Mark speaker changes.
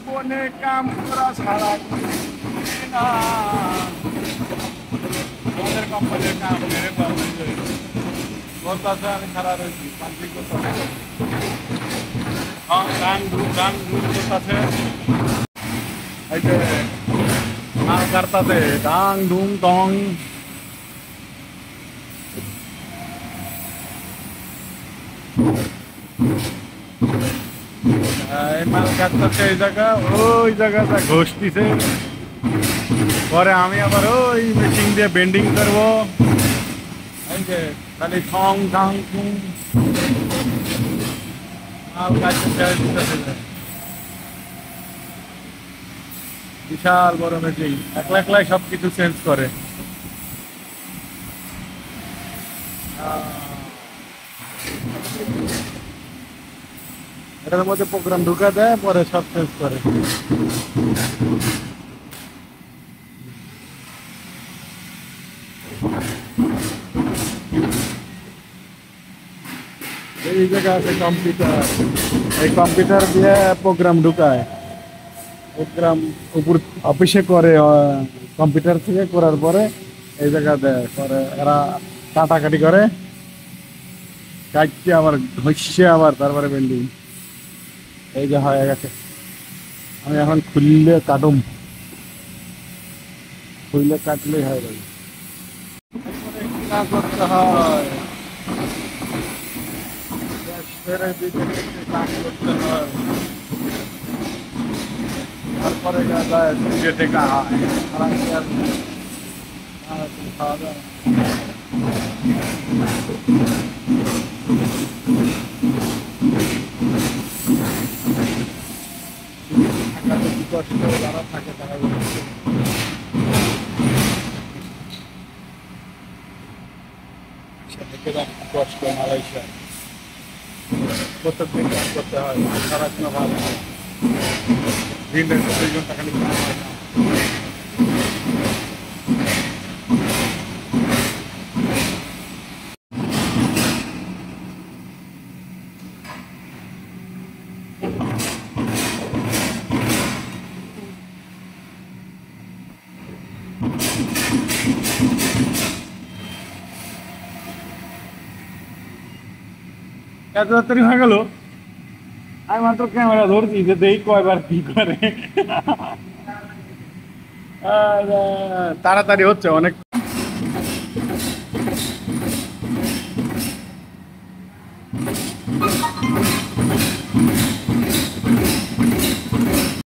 Speaker 1: বনে কাম করা ছাড়া না আমাদের কোম্পানির কাম মেরে বলতেছে আমি খারাপ রয়েছি শান্তি করতেছে গান ধুম করতেছে এই যে নাম কাটতাছে ডাং ধুম টং এই মাল কাটতেছে এই জায়গা ওই জায়গাটা ঘষতিছে পরে আমি আবার ওই মেশিন দিয়ে বেন্ডিং করবো এই যে খালি ঠং ঠং ঠুং মাল কাটতে দিতেছে বিশাল বড় মেশিন একলা একলাই সবকিছু চেঞ্জ করে এটার মধ্যে প্রোগ্রাম ঢুকা দেয় পরে সব চেঞ্জ করে এই জায়গা আছে কম্পিউটার এই কম্পিউটার দিয়ে প্রোগ্রাম ঢুকায় প্রোগ্রাম উপর অফিসে করে কম্পিউটার থেকে করার পরে এই জায়গা দেয় পরে এরা কাটাকাটি করে কাটছে আবার ঘষছে আবার তারপরে বিল্ডিং এই যে হয়ে গেছে আমি এখন খুললে কাটুম খুললে কাটলেই হয়ে যাবে করতে হয় কাজ করতে হয় তারপরে যে টেকা হয় খাওয়া দাওয়া কষ্ট যারা থাকে তারা কষ্ট মালয়েশিয়া প্রত্যেকদিন কাজ করতে হয় সারা কোনো ভালো দিন 2 ঘন্টা খালি কাজ হয় না এত তাড়াতাড়ি হয়ে গেল আমি মাত্র ক্যামেরা ধরছি যে দেখি কয়বার কি করে তাড়াতাড়ি হচ্ছে অনেক